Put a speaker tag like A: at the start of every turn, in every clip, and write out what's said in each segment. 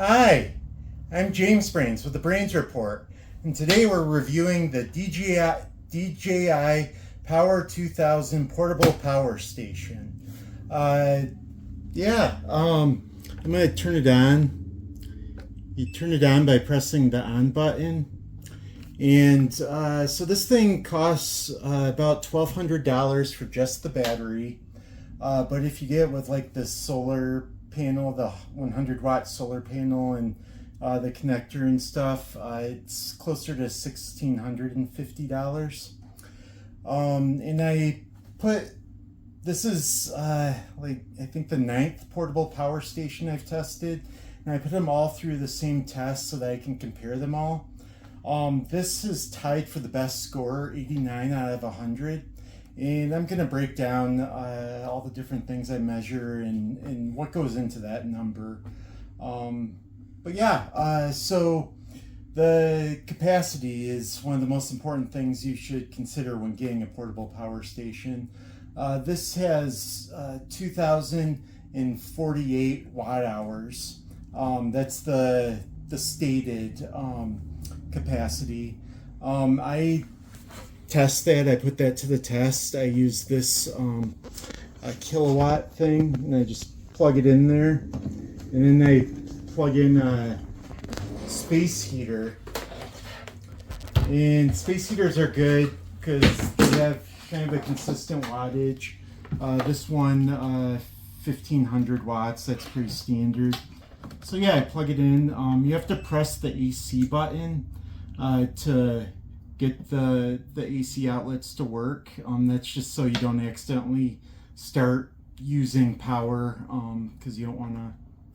A: Hi, I'm James Brains with the Brains Report, and today we're reviewing the DJI Power 2000 Portable Power Station. I'm going to turn it on. You turn it on by pressing the on button. And so this thing costs about $1,200 for just the battery. But if you get with like the solar panel, the 100 watt solar panel, and the connector and stuff, it's closer to $1,650. And I put, this is like I think the 9th portable power station I've tested, and I put them all through the same test so that I can compare them all. This is tied for the best score, 89 out of 100. And I'm going to break down all the different things I measure and what goes into that number. So the capacity is one of the most important things you should consider when getting a portable power station. This has 2,048 watt hours. That's the stated capacity. I test that. I put that to the test. I use this a kilowatt thing, and I just plug it in there, and then I plug in a space heater. And space heaters are good because they have kind of a consistent wattage. This one 1,500 watts. That's pretty standard. So yeah, I plug it in. You have to press the AC button to get the AC outlets to work. That's just so you don't accidentally start using power, because you don't want to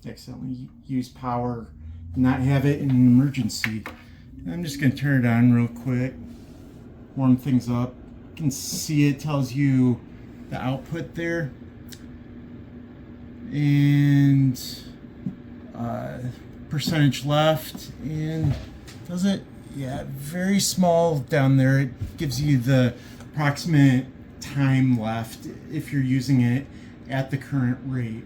A: accidentally use power and not have it in an emergency. I'm just going to turn it on real quick, warm things up. You can see it tells you the output there, and percentage left, and does it? Yeah, very small down there. It gives you the approximate time left if you're using it at the current rate.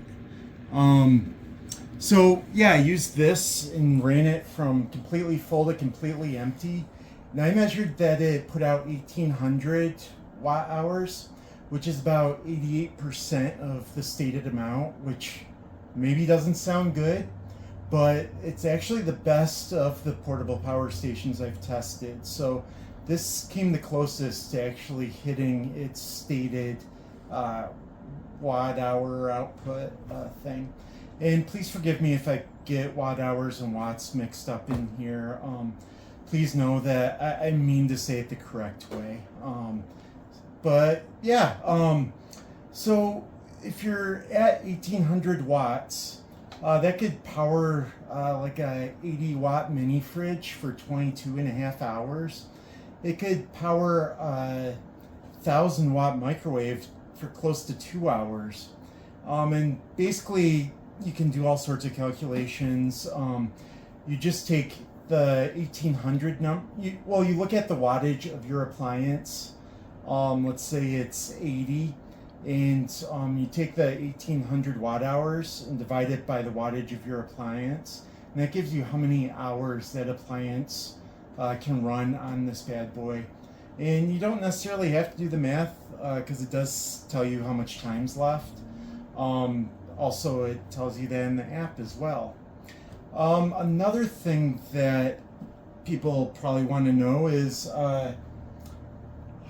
A: So yeah, I used this and ran it from completely full to completely empty. And I measured that it put out 1,800 watt hours, which is about 88% of the stated amount, which maybe doesn't sound good, but it's actually the best of the portable power stations I've tested. So this came the closest to actually hitting its stated watt hour output thing. And please forgive me if I get watt hours and watts mixed up in here. Please know that I mean to say it the correct way. So if you're at 1,800 watts, that could power like a 80 watt mini fridge for 22.5 hours. It could power a 1,000 watt microwave for close to 2 hours. And basically you can do all sorts of calculations. You just take the 1,800 you look at the wattage of your appliance. Let's say it's 80. And you take the 1,800 watt hours and divide it by the wattage of your appliance, and that gives you how many hours that appliance can run on this bad boy. And you don't necessarily have to do the math, because it does tell you how much time's left. Also, it tells you that in the app as well. Another thing that people probably want to know is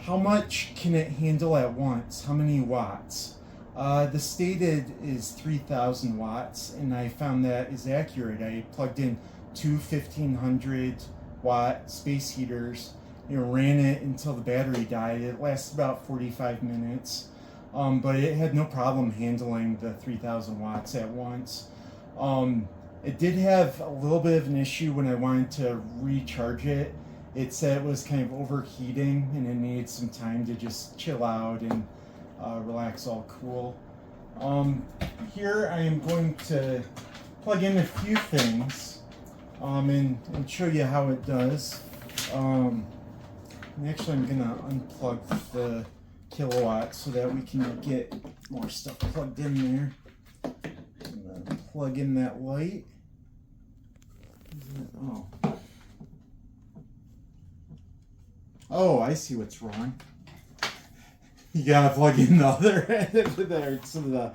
A: how much can it handle at once? How many watts? The stated is 3,000 watts, and I found that is accurate. I plugged in two 1,500 watt space heaters, ran it until the battery died. It lasted about 45 minutes, but it had no problem handling the 3,000 watts at once. It did have a little bit of an issue when I wanted to recharge it. It said it was kind of overheating and it needed some time to just chill out and relax all cool. Here I am going to plug in a few things and show you how it does. And actually I'm going to unplug the kilowatt so that we can get more stuff plugged in there. I'm going to plug in that light. Oh. Oh, I see what's wrong. You gotta plug in the other end of there. So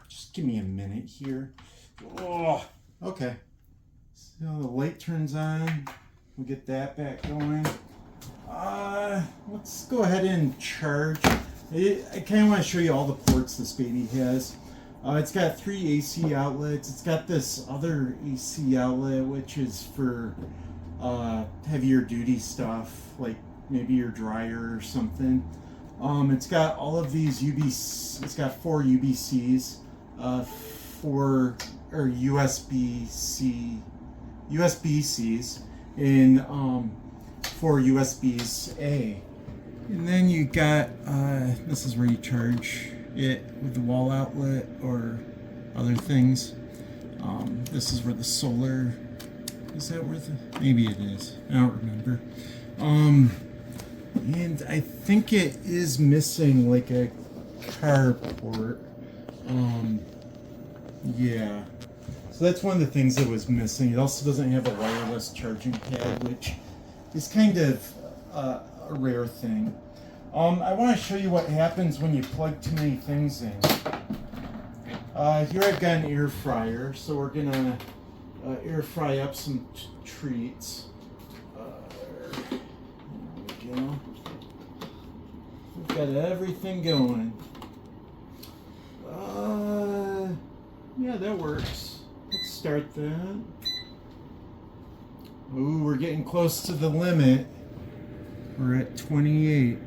A: just give me a minute here. Oh, okay. So the light turns on. We'll get that back going. Let's go ahead and charge. I kind of want to show you all the ports this baby has. It's got 3 AC outlets. It's got this other AC outlet, which is for heavier duty stuff, like maybe your dryer or something. It's got all of these UBCs. It's got 4 UBCs, 4 or USB-Cs, and 4 USBs A. And then you got this is where you charge it with the wall outlet or other things. This is where the solar, is that where the, maybe it is, I don't remember. And I think it is missing like a car port. Yeah, so that's one of the things that was missing. It also doesn't have a wireless charging pad, which is kind of a rare thing. I want to show you what happens when you plug too many things in. Here I've got an air fryer, so we're gonna air fry up some treats. There we go. We've got everything going. Yeah, that works. Let's start that. Ooh, we're getting close to the limit. We're at 28.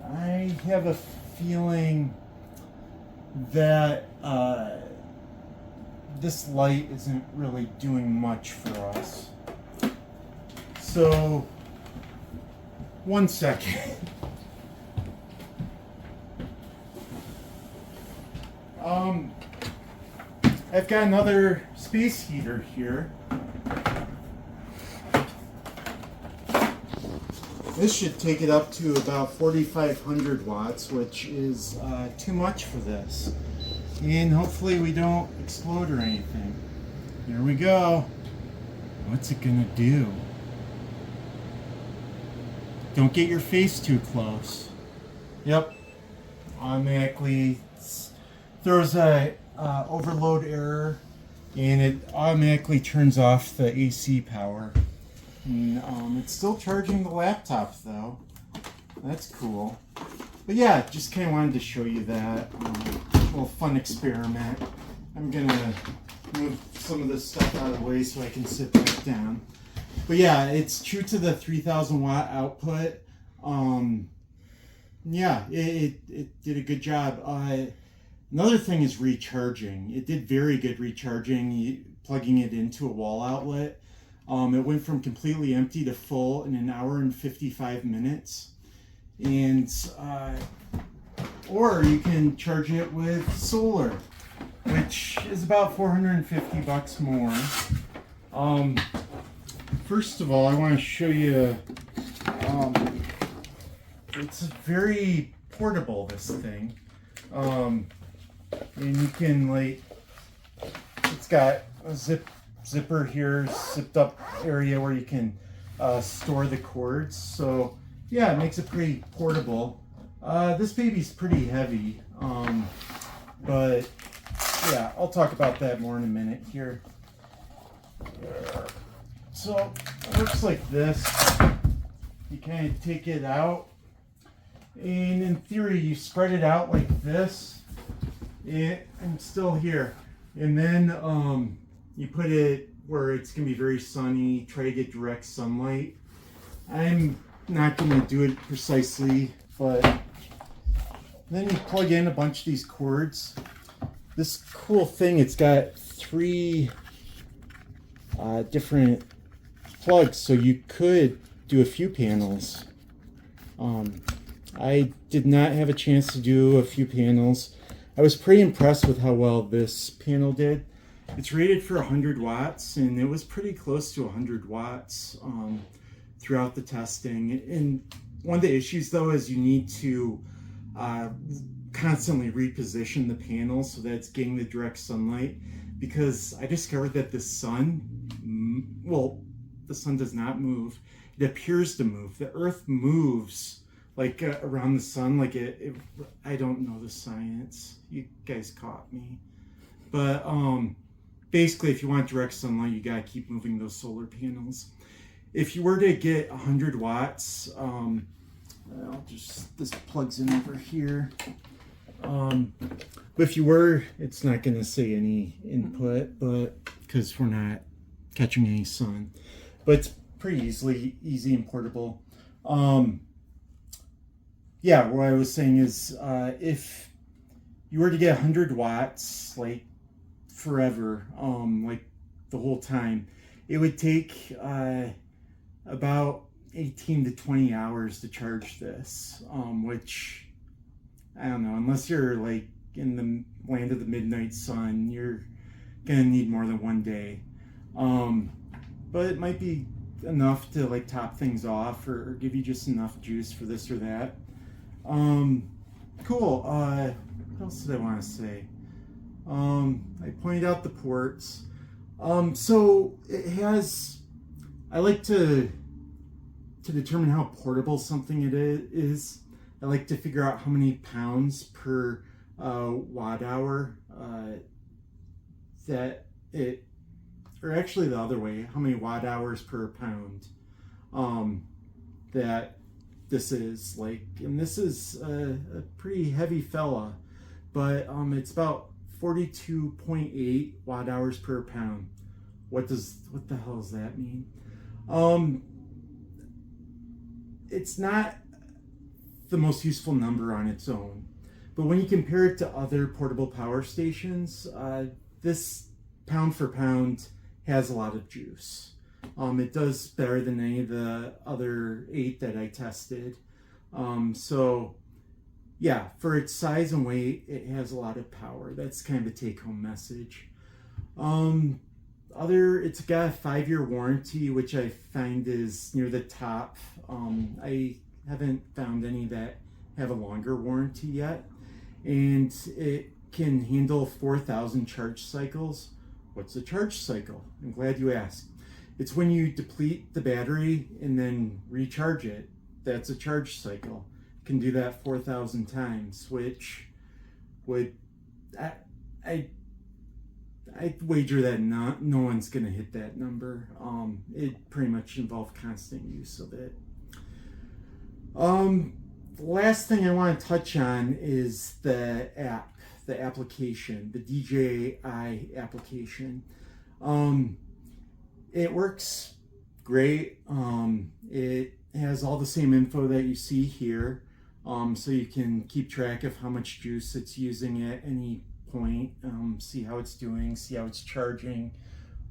A: I have a feeling that this light isn't really doing much for us. So, 1 second. I've got another space heater here. This should take it up to about 4,500 watts, which is too much for this. And hopefully we don't explode or anything. Here we go. What's it gonna do? Don't get your face too close. Yep. Automatically throws a overload error, and it automatically turns off the AC power. And, it's still charging the laptop though. That's cool. But yeah, just kind of wanted to show you that little fun experiment. I'm gonna move some of this stuff out of the way so I can sit back down. But yeah, it's true to the 3,000 watt output. Yeah, it did a good job. Another thing is recharging. It did very good recharging, plugging it into a wall outlet. It went from completely empty to full in 1 hour and 55 minutes. And, or you can charge it with solar, which is about $450 more. First of all, I want to show you, it's very portable, this thing. And you can, like, it's got a zipper here, zipped up area where you can store the cords. So yeah, it makes it pretty portable. This baby's pretty heavy, but yeah, I'll talk about that more in a minute here. So it works like this. You kind of take it out, and in theory you spread it out like this. I'm still here, and then you put it where it's gonna be very sunny. Try to get direct sunlight. I'm not gonna do it precisely, but then you plug in a bunch of these cords. This cool thing, it's got 3 different plugs, so you could do a few panels. I did not have a chance to do a few panels. I was pretty impressed with how well this panel did. It's rated for 100 watts, and it was pretty close to 100 watts throughout the testing. And one of the issues, though, is you need to constantly reposition the panel so that it's getting the direct sunlight, because I discovered that the sun, well, the sun does not move. It appears to move. The earth moves like around the sun, like I don't know the science. You guys caught me. But basically, if you want direct sunlight, you gotta keep moving those solar panels. If you were to get 100 watts, this plugs in over here. But if you were, it's not gonna say any input, but because we're not catching any sun. But it's pretty easy and portable. Yeah, what I was saying is, if you were to get 100 watts, like forever, like the whole time, it would take about 18 to 20 hours to charge this, which, I don't know, unless you're like in the land of the midnight sun, you're gonna need more than one day. But it might be enough to like top things off or give you just enough juice for this or that. Cool. What else did I want to say? I pointed out the ports. So it has, I like to determine how portable something it is. I like to figure out how many pounds per watt hour that it, or actually the other way, how many watt hours per pound that this is like. And this is a pretty heavy fella, but it's about 42.8 watt hours per pound. What the hell does that mean? It's not the most useful number on its own, but when you compare it to other portable power stations, this pound for pound has a lot of juice. It does better than any of the other 8 that I tested. So yeah, for its size and weight, it has a lot of power. That's kind of a take-home message. It's got a 5-year warranty, which I find is near the top. I haven't found any that have a longer warranty yet. And it can handle 4,000 charge cycles. What's a charge cycle? I'm glad you asked. It's when you deplete the battery and then recharge it. That's a charge cycle. You can do that 4,000 times, which would, I'd wager that no one's gonna hit that number. It pretty much involved constant use of it. The last thing I want to touch on is the application, the DJI application. It works great. It has all the same info that you see here, so you can keep track of how much juice it's using at any point, see how it's doing, see how it's charging,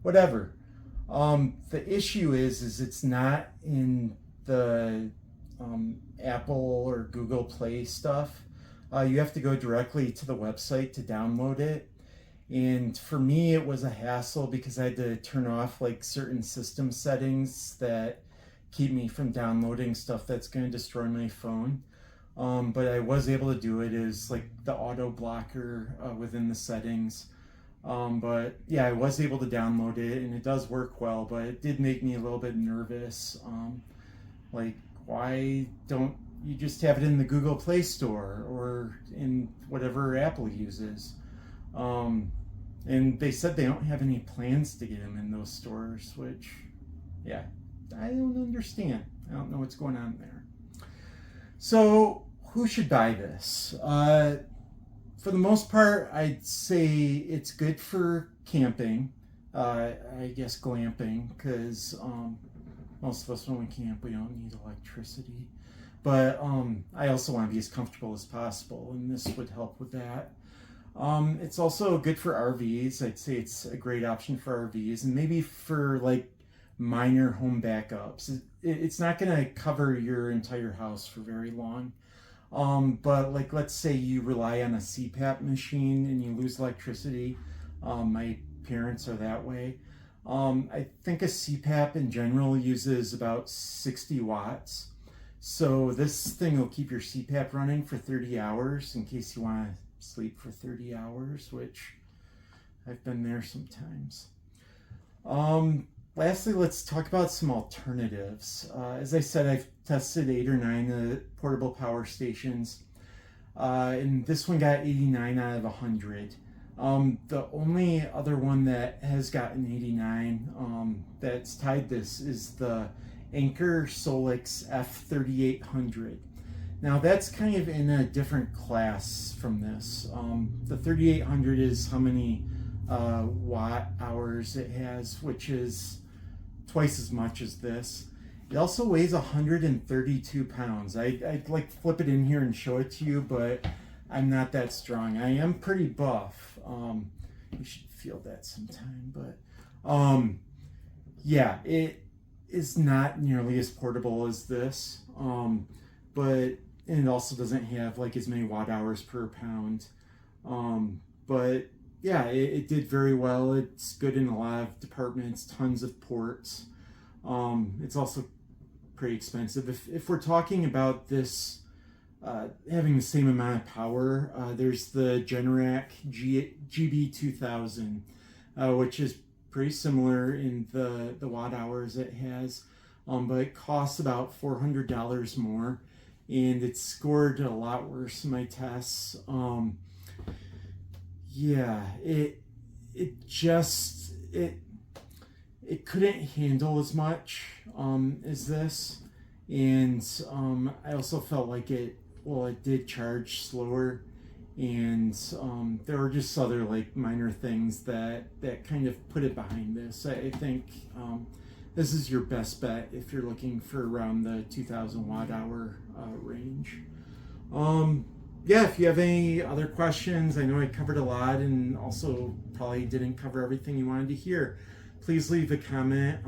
A: whatever. The issue is it's not in the Apple or Google Play stuff. You have to go directly to the website to download it. And for me, it was a hassle because I had to turn off like certain system settings that keep me from downloading stuff that's going to destroy my phone. But I was able to do it as like the auto blocker within the settings. But yeah, I was able to download it and it does work well, but it did make me a little bit nervous. Like, why don't you just have it in the Google Play Store or in whatever Apple uses? And they said they don't have any plans to get them in those stores, which, yeah, I don't understand. I don't know what's going on there. So who should buy this? For the most part, I'd say it's good for camping. I guess glamping, because most of us, when we camp, we don't need electricity. But I also want to be as comfortable as possible, and this would help with that. It's also good for RVs. I'd say it's a great option for RVs, and maybe for like minor home backups. It's not going to cover your entire house for very long. But like, let's say you rely on a CPAP machine and you lose electricity. My parents are that way. I think a CPAP in general uses about 60 watts. So this thing will keep your CPAP running for 30 hours in case you want to sleep for 30 hours, which I've been there sometimes. Lastly, let's talk about some alternatives. As I said, I've tested 8 or 9 portable power stations, and this one got 89 out of 100. The only other one that has gotten 89 that's tied this is the Anker Solix F3800. Now that's kind of in a different class from this. The 3800 is how many watt hours it has, which is twice as much as this. It also weighs 132 pounds. I'd like to flip it in here and show it to you, but I'm not that strong. I am pretty buff. You should feel that sometime, but yeah, it is not nearly as portable as this, but and it also doesn't have like as many watt hours per pound. But yeah, it did very well. It's good in a lot of departments, tons of ports. It's also pretty expensive. If we're talking about this having the same amount of power, there's the Generac GB2000, which is pretty similar in the watt hours it has, but it costs about $400 more, and it scored a lot worse in my tests. Yeah, it couldn't handle as much as this, and I also felt like it did charge slower, and there were just other like minor things that kind of put it behind this. I think this is your best bet if you're looking for around the 2000 watt hour range. Yeah, if you have any other questions, I know I covered a lot and also probably didn't cover everything you wanted to hear, please leave a comment.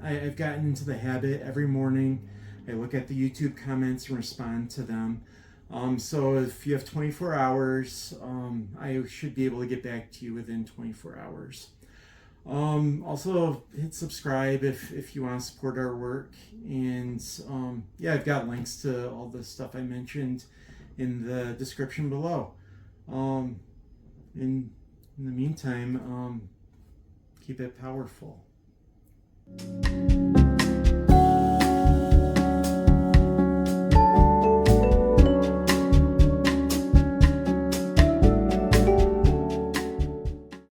A: I've gotten into the habit every morning. I look at the YouTube comments and respond to them. So if you have 24 hours, I should be able to get back to you within 24 hours. Also hit subscribe if you want to support our work. And yeah, I've got links to all the stuff I mentioned in the description below. In the meantime, keep it powerful.